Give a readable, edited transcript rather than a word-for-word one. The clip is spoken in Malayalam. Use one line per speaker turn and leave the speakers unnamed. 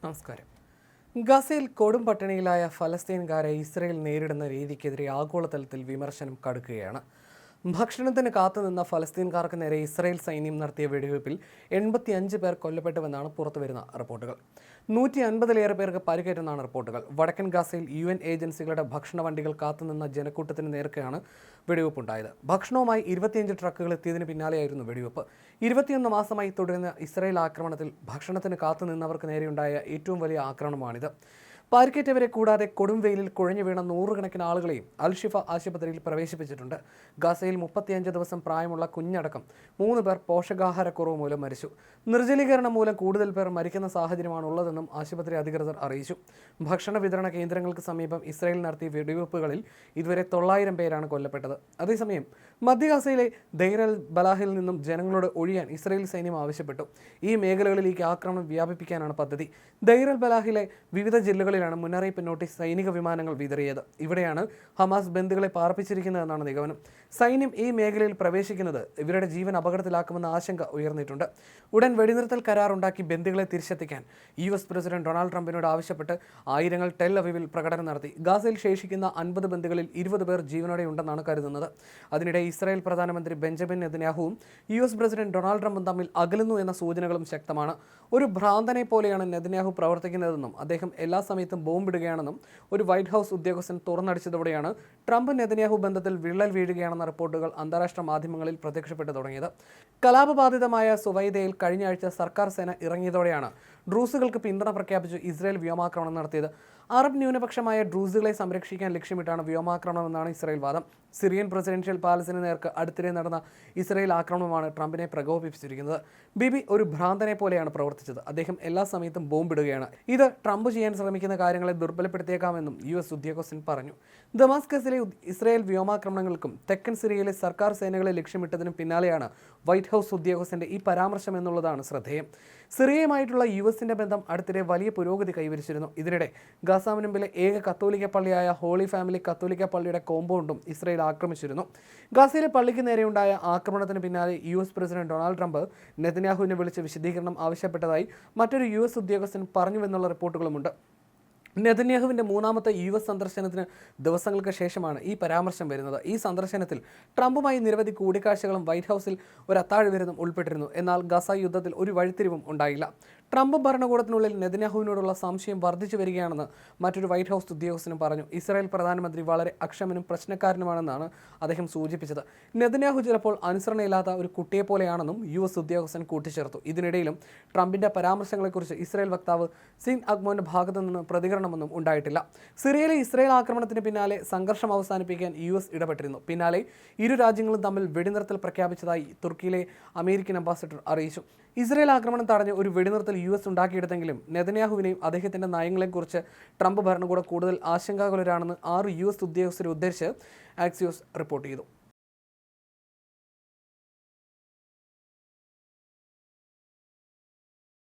നമസ്കാരം. ഗസയിൽ കൊടും പട്ടിണിയിലായ ഫലസ്തീൻകാരെ ഇസ്രയേൽ നേരിടുന്ന രീതിക്കെതിരെ ആഗോളതലത്തിൽ വിമർശനം കടുക്കുകയാണ്. ഭക്ഷണത്തിന് കാത്തുനിന്ന ഫലസ്തീൻകാർക്ക് നേരെ ഇസ്രയേൽ സൈന്യം നടത്തിയ വെടിവയ്പിൽ 85 പേർ കൊല്ലപ്പെട്ടുവെന്നാണ് പുറത്തുവരുന്ന റിപ്പോർട്ടുകൾ. 150-ലേറെ പേർക്ക് പരിക്കേറ്റെന്നാണ് റിപ്പോർട്ടുകൾ. വടക്കൻ ഗസയിൽ UN ഏജൻസികളുടെ ഭക്ഷണ വണ്ടികൾ കാത്തുനിന്ന ജനക്കൂട്ടത്തിന് നേർക്കെയാണ് വെടിവയ്പുണ്ടായത്. ഭക്ഷണവുമായി 25 ട്രക്കുകൾ എത്തിയതിന് പിന്നാലെയായിരുന്നു വെടിവയ്പ്. 21 മാസമായി തുടരുന്ന ഇസ്രയേൽ ആക്രമണത്തിൽ ഭക്ഷണത്തിന് കാത്തുനിന്നവർക്ക് നേരെയുണ്ടായ ഏറ്റവും വലിയ ആക്രമണമാണിത്. പരിക്കേറ്റവരെ കൂടാതെ കൊടും വെയിലിൽ കുഴഞ്ഞു വീണ നൂറുകണക്കിന് ആളുകളെയും അൽ-ഷിഫ ആശുപത്രിയിൽ പ്രവേശിപ്പിച്ചിട്ടുണ്ട്. ഗസയിൽ 35 ദിവസം പ്രായമുള്ള കുഞ്ഞടക്കം 3 പേർ പോഷകാഹാരക്കുറവ് മൂലം മരിച്ചു. നിർജ്ജലീകരണം മൂലം കൂടുതൽ പേർ മരിക്കുന്ന സാഹചര്യമാണ് ഉള്ളതെന്നും ആശുപത്രി അധികൃതർ അറിയിച്ചു. ഭക്ഷണ വിതരണ കേന്ദ്രങ്ങൾക്ക് സമീപം ഇസ്രയേൽ നടത്തിയ വെടിവയ്പ്പുകളിൽ ഇതുവരെ 900 പേരാണ് കൊല്ലപ്പെട്ടത്. അതേസമയം മധ്യ ഗസയിലെ ദൈർ അൽ ബലാഹിൽ നിന്നും ജനങ്ങളോട് ഒഴിയാൻ ഇസ്രയേൽ സൈന്യം ആവശ്യപ്പെട്ടു. ഈ മേഖലകളിലേക്ക് ആക്രമണം വ്യാപിപ്പിക്കാനാണ് പദ്ധതി. ദൈർ അൽ ബലാഹിലെ വിവിധ ജില്ലകളിലാണ് മുന്നറിയിപ്പ് നോട്ടീസ് സൈനിക വിമാനങ്ങൾ വിതറിയത്. ഇവിടെയാണ് ഹമാസ് ബന്ദികളെ പാർപ്പിച്ചിരിക്കുന്നതെന്നാണ് നിഗമനം. സൈന്യം ഈ മേഖലയിൽ പ്രവേശിക്കുന്നത് ഇവരുടെ ജീവൻ അപകടത്തിലാക്കുമെന്ന ആശങ്ക ഉയർന്നിട്ടുണ്ട്. ഉടൻ വെടിനിർത്തൽ കരാറുണ്ടാക്കി ബന്ദികളെ തിരിച്ചെത്തിക്കാൻ US പ്രസിഡന്റ് ഡൊണാൾഡ് ട്രംപിനോട് ആവശ്യപ്പെട്ട് ആയിരങ്ങൾ ടെൽ അവീവിൽ പ്രകടനം നടത്തി. ഗാസയിൽ ശേഷിക്കുന്ന 50 ബന്ദികളിൽ 20 പേർ ജീവനോടെ ഉണ്ടെന്നാണ് കരുതുന്നത്. അതിനിടെ ഇസ്രായേൽ പ്രധാനമന്ത്രി ബെഞ്ചമിൻ നെതന്യാഹുവും US പ്രസിഡന്റ് ഡൊണാൾഡ് ട്രംപും തമ്മിൽ അകലുന്നു എന്ന സൂചനകളും ശക്തമാണ്. ഒരു ഭ്രാന്തനെ പോലെയാണ് നെതന്യാഹു പ്രവർത്തിക്കുന്നതെന്നും അദ്ദേഹം എല്ലാ സമയത്തും ബോംബിടുകയാണെന്നും ഒരു വൈറ്റ് ഹൗസ് ഉദ്യോഗസ്ഥൻ തുറന്നടിച്ചതോടെയാണ് ട്രംപ് നെതന്യാഹു ബന്ധത്തിൽ വിള്ളൽ വീഴുകയാണെന്ന റിപ്പോർട്ടുകൾ അന്താരാഷ്ട്ര മാധ്യമങ്ങളിൽ പ്രത്യക്ഷപ്പെട്ടു തുടങ്ങിയത്. കലാപബാധിതമായ സുവൈദയിൽ കഴിഞ്ഞ ആഴ്ച സർക്കാർ സേന ഇറങ്ങിയതോടെയാണ് ഡ്രൂസുകൾക്ക് പിന്തുണ പ്രഖ്യാപിച്ച് ഇസ്രായേൽ വ്യോമാക്രമണം നടത്തിയത്. അറബ് ന്യൂനപക്ഷമായ ഡ്രൂസുകളെ സംരക്ഷിക്കാൻ ലക്ഷ്യമിട്ടാണ് വ്യോമാക്രമണമെന്നാണ് ഇസ്രായേൽ വാദം. സിറിയൻ പ്രസിഡൻഷ്യൽ പാലസിന് നേർക്ക് അടുത്തിടെ നടന്ന ഇസ്രായേൽ ആക്രമണമാണ് ട്രംപിനെ പ്രകോപിപ്പിച്ചിരിക്കുന്നത്. ബിബി ഒരു ഭ്രാന്തനെ പോലെയാണ് പ്രവർത്തിച്ചത്. അദ്ദേഹം എല്ലാ സമയത്തും ബോംബിടുകയാണ്. ഇത് ട്രംപ് ചെയ്യാൻ ശ്രമിക്കുന്ന കാര്യങ്ങളെ ദുർബലപ്പെടുത്തിയേക്കാമെന്നും US ഉദ്യോഗസ്ഥൻ പറഞ്ഞു. ദമാസ്കസിലെ ഇസ്രായേൽ വ്യോമാക്രമണങ്ങൾക്കും തെക്കൻ സിറിയയിലെ സർക്കാർ സേനകളെ ലക്ഷ്യമിട്ടതിനും പിന്നാലെയാണ് വൈറ്റ് ഹൗസ് ഉദ്യോഗസ്ഥന്റെ ഈ പരാമർശം എന്നുള്ളതാണ് ശ്രദ്ധേയം. സിറിയയുമായിട്ടുള്ള US-ന്റെ ബന്ധം അടുത്തിടെ വലിയ പുരോഗതി കൈവരിച്ചിരുന്നു. ഇതിനിടെ ഗാസ മുനമ്പിലെ ഏക കത്തോലിക്ക പള്ളിയായ ഹോളി ഫാമിലി കത്തോലിക്ക പള്ളിയുടെ കോമ്പൗണ്ടും ഇസ്രായേൽ ആക്രമിച്ചിരുന്നു. ഗാസയിലെ പള്ളിക്ക് നേരെയുണ്ടായ ആക്രമണത്തിന് പിന്നാലെ US പ്രസിഡന്റ് ഡൊണാൾഡ് ട്രംപ് നെതന്യാഹുവിനെ വിളിച്ച് വിശദീകരണം ആവശ്യപ്പെട്ടതായി മറ്റൊരു US ഉദ്യോഗസ്ഥൻ പറഞ്ഞുവെന്നുള്ള റിപ്പോർട്ടുകളുമുണ്ട്. നെതന്യാഹുവിൻ്റെ മൂന്നാമത്തെ US സന്ദർശനത്തിന് ദിവസങ്ങൾക്ക് ശേഷമാണ് ഈ പരാമർശം വരുന്നത്. ഈ സന്ദർശനത്തിൽ ട്രംപുമായി നിരവധി കൂടിക്കാഴ്ചകളും വൈറ്റ് ഹൗസിൽ ഒരു അത്താഴവിരുന്നും ഉൾപ്പെട്ടിരുന്നു. എന്നാൽ ഗസ യുദ്ധത്തിൽ ഒരു വഴിത്തിരിവും ഉണ്ടായില്ല. ട്രംപ് ഭരണകൂടത്തിനുള്ളിൽ നെതന്യാഹുവിനോടുള്ള സംശയം വർദ്ധിച്ചു വരികയാണെന്ന് മറ്റൊരു വൈറ്റ് ഹൗസ് ഉദ്യോഗസ്ഥനും പറഞ്ഞു. ഇസ്രായേൽ പ്രധാനമന്ത്രി വളരെ അക്ഷമനും പ്രശ്നക്കാരനുമാണെന്നാണ് അദ്ദേഹം സൂചിപ്പിച്ചത്. നെതന്യാഹു ചിലപ്പോൾ അനുസരണയില്ലാത്ത ഒരു കുട്ടിയെപ്പോലെയാണെന്നും US ഉദ്യോഗസ്ഥൻ കൂട്ടിച്ചേർത്തു. ഇതിനിടയിലും ട്രംപിൻ്റെ പരാമർശങ്ങളെക്കുറിച്ച് ഇസ്രായേൽ വക്താവ് സിൻ അഗ്മോന്റെ ഭാഗത്തു നിന്ന് പ്രതികരണമൊന്നും ഉണ്ടായിട്ടില്ല. സിറിയയിലെ ഇസ്രായേൽ ആക്രമണത്തിന് പിന്നാലെ സംഘർഷം അവസാനിപ്പിക്കാൻ US ഇടപെട്ടിരുന്നു. പിന്നാലെ ഇരു രാജ്യങ്ങളും തമ്മിൽ വെടിനിർത്തൽ പ്രഖ്യാപിച്ചതായി തുർക്കിയിലെ അമേരിക്കൻ അംബാസിഡർ അറിയിച്ചു. ഇസ്രായേൽ ആക്രമണം തടഞ്ഞ് ഒരു വെടിനിർത്തൽ US ഉണ്ടാക്കിയെടുത്തെങ്കിലും നെതന്യാഹുവിനെയും അദ്ദേഹത്തിൻ്റെ നയങ്ങളെക്കുറിച്ച് ട്രംപ് ഭരണകൂടം കൂടുതൽ ആശങ്കാകുലരാണെന്ന് 6 US ഉദ്യോഗസ്ഥരെ ഉദ്ധരിച്ച് ആക്സിയോസ് റിപ്പോർട്ട് ചെയ്തു.